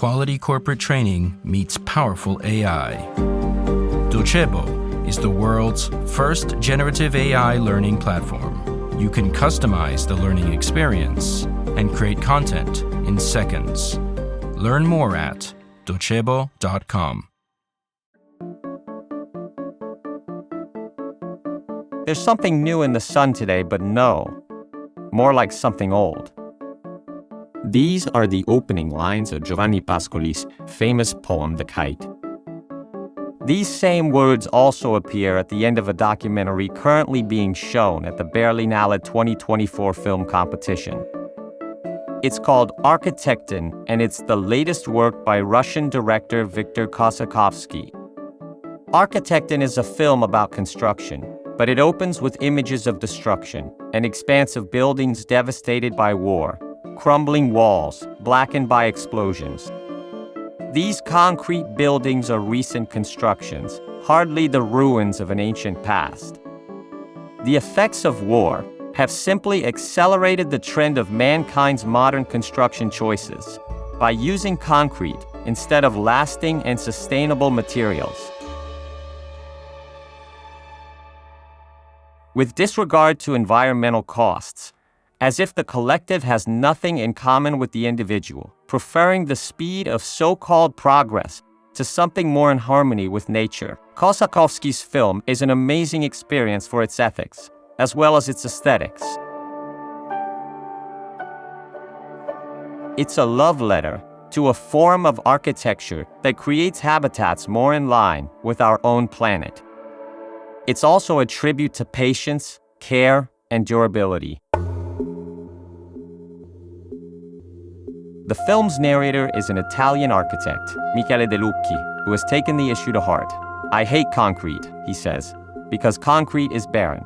quality corporate training meets powerful AI. Docebo is the world's first generative AI learning platform. You can customize the learning experience and create content in seconds. Learn more at docebo.com. There's something new in the sun today, but no, more like something old. These are the opening lines of Giovanni Pascoli's famous poem, The Kite. These same words also appear at the end of a documentary currently being shown at the Berlinale 2024 film competition. It's called Architecton, and it's the latest work by Russian director Viktor Kossakovsky. Architecton is a film about construction, but it opens with images of destruction, an expanse of buildings devastated by war, crumbling walls, blackened by explosions. These concrete buildings are recent constructions, hardly the ruins of an ancient past. The effects of war have simply accelerated the trend of mankind's modern construction choices by using concrete instead of lasting and sustainable materials. With disregard to environmental costs, as if the collective has nothing in common with the individual, preferring the speed of so-called progress to something more in harmony with nature. Kossakovsky's film is an amazing experience for its ethics, as well as its aesthetics. It's a love letter to a form of architecture that creates habitats more in line with our own planet. It's also a tribute to patience, care, and durability. The film's narrator is an Italian architect, Michele De Lucchi, who has taken the issue to heart. "I hate concrete," he says, "because concrete is barren.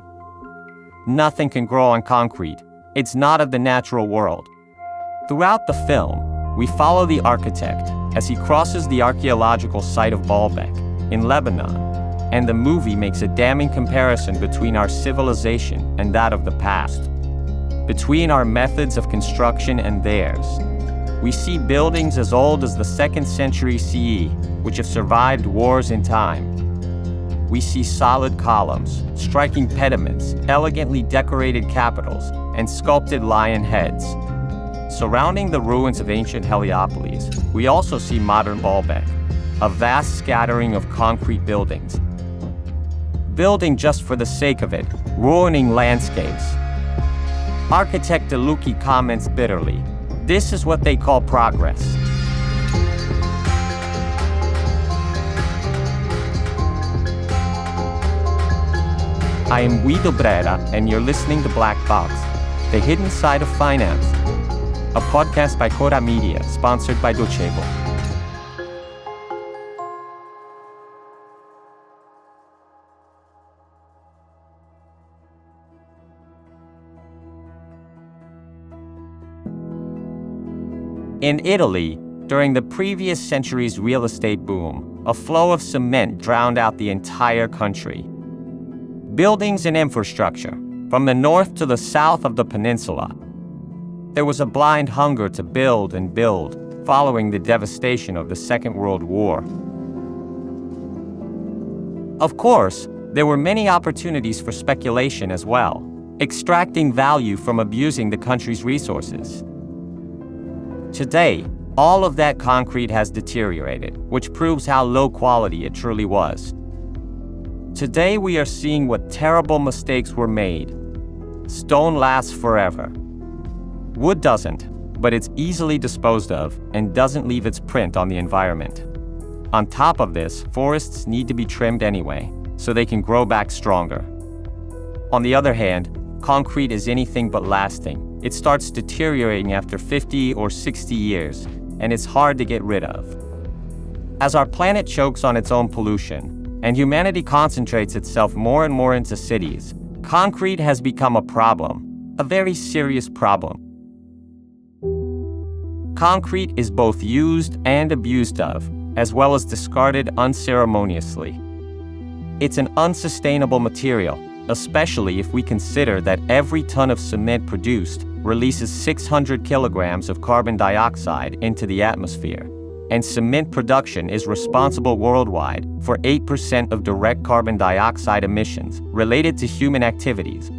Nothing can grow on concrete. It's not of the natural world." Throughout the film, we follow the architect as he crosses the archaeological site of Baalbek in Lebanon, and the movie makes a damning comparison between our civilization and that of the past, between our methods of construction and theirs. We see buildings as old as the 2nd century CE, which have survived wars in time. We see solid columns, striking pediments, elegantly decorated capitals, and sculpted lion heads. Surrounding the ruins of ancient Heliopolis, we also see modern Baalbek, a vast scattering of concrete buildings. Building just for the sake of it, ruining landscapes. Architect De Lucchi comments bitterly, "This is what they call progress." I am Guido Brera, and you're listening to Black Box, The Hidden Side of Finance, a podcast by Cora Media, sponsored by Docebo. In Italy, during the previous century's real estate boom, a flow of cement drowned out the entire country. Buildings and infrastructure, from the north to the south of the peninsula. There was a blind hunger to build and build, following the devastation of the Second World War. Of course, there were many opportunities for speculation as well, extracting value from abusing the country's resources. Today, all of that concrete has deteriorated, which proves how low quality it truly was. Today, we are seeing what terrible mistakes were made. Stone lasts forever. Wood doesn't, but it's easily disposed of and doesn't leave its print on the environment. On top of this, forests need to be trimmed anyway, so they can grow back stronger. On the other hand, concrete is anything but lasting. It starts deteriorating after 50 or 60 years, and it's hard to get rid of. As our planet chokes on its own pollution, and humanity concentrates itself more and more into cities, concrete has become a problem, a very serious problem. Concrete is both used and abused of, as well as discarded unceremoniously. It's an unsustainable material, especially if we consider that every ton of cement produced releases 600 kilograms of carbon dioxide into the atmosphere. and cement production is responsible worldwide for 8% of direct carbon dioxide emissions related to human activities.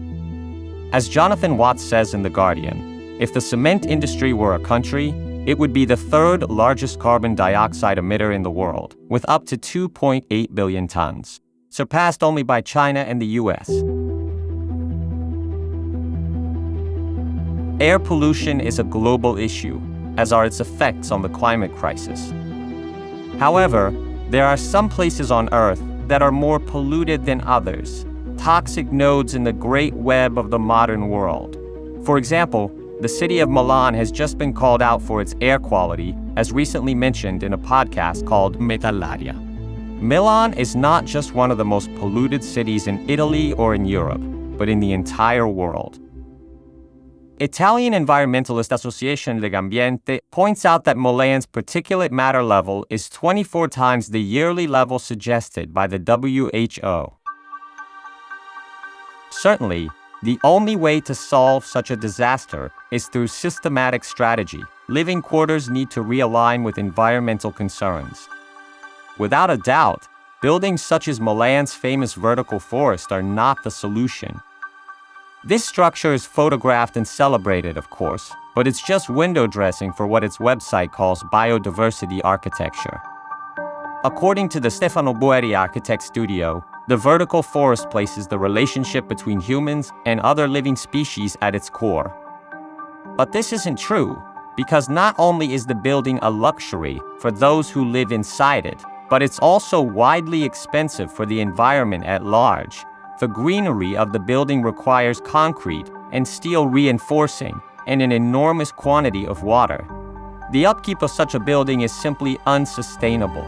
As Jonathan Watts says in The Guardian, if the cement industry were a country, it would be the third largest carbon dioxide emitter in the world, with up to 2.8 billion tons, surpassed only by China and the US. Air pollution is a global issue, as are its effects on the climate crisis. However, there are some places on Earth that are more polluted than others, toxic nodes in the great web of the modern world. For example, the city of Milan has just been called out for its air quality, as recently mentioned in a podcast called Metallaria. Milan is not just one of the most polluted cities in Italy or in Europe, but in the entire world. Italian environmentalist association Legambiente points out that Milan's particulate matter level is 24 times the yearly level suggested by the WHO. Certainly, the only way to solve such a disaster is through systematic strategy. Living quarters need to realign with environmental concerns. Without a doubt, buildings such as Milan's famous vertical forest are not the solution. This structure is photographed and celebrated, of course, but it's just window dressing for what its website calls biodiversity architecture. According to the Stefano Boeri Architect Studio, the vertical forest places the relationship between humans and other living species at its core. But this isn't true, because not only is the building a luxury for those who live inside it, but it's also widely expensive for the environment at large. The greenery of the building requires concrete and steel reinforcing and an enormous quantity of water. The upkeep of such a building is simply unsustainable.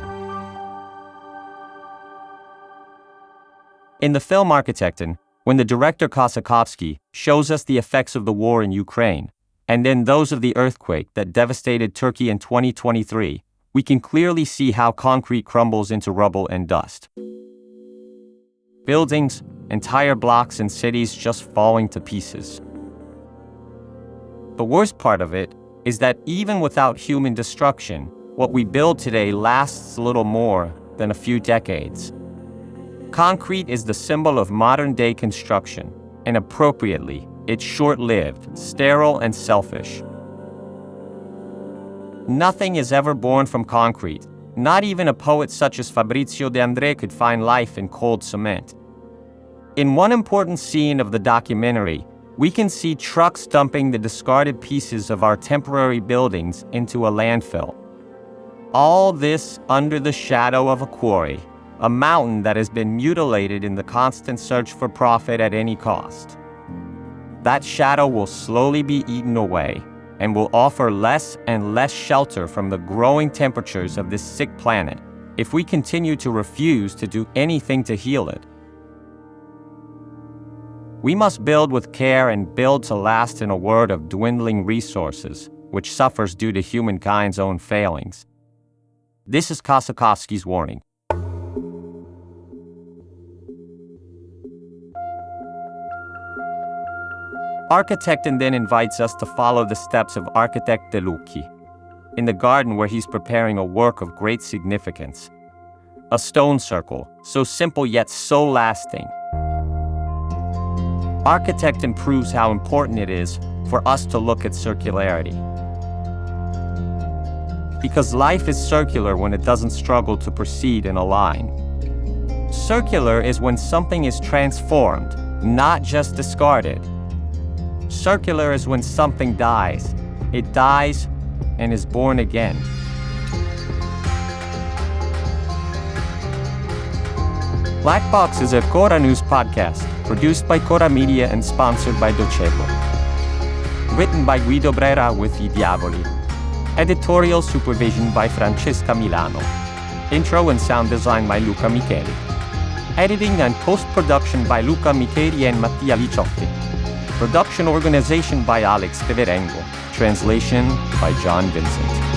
In the film Architecton, when the director Kossakovsky shows us the effects of the war in Ukraine, and then those of the earthquake that devastated Turkey in 2023, we can clearly see how concrete crumbles into rubble and dust. Buildings, entire blocks and cities just falling to pieces. The worst part of it is that even without human destruction, what we build today lasts little more than a few decades. Concrete is the symbol of modern-day construction, and appropriately, it's short-lived, sterile, and selfish. Nothing is ever born from concrete. Not even a poet such as Fabrizio De André could find life in cold cement. In one important scene of the documentary, we can see trucks dumping the discarded pieces of our temporary buildings into a landfill. All this under the shadow of a quarry, a mountain that has been mutilated in the constant search for profit at any cost. That shadow will slowly be eaten away and will offer less and less shelter from the growing temperatures of this sick planet if we continue to refuse to do anything to heal it. We must build with care and build to last in a world of dwindling resources, which suffers due to humankind's own failings. This is Kossakovsky's warning. Architecton then invites us to follow the steps of architect De Lucchi, in the garden where he's preparing a work of great significance. A stone circle, so simple yet so lasting. Architecton proves how important it is for us to look at circularity. Because life is circular when it doesn't struggle to proceed in a line. Circular is when something is transformed, not just discarded. Circular is when something dies. It dies and is born again. Black Box is a Cora News podcast, produced by Cora Media and sponsored by Docebo. Written by Guido Brera with I Diavoli. Editorial supervision by Francesca Milano. Intro and sound design by Luca Micheli. Editing and post-production by Luca Micheli and Mattia Liciotti. Production organization by Alex Teverengo. Translation by John Vincent.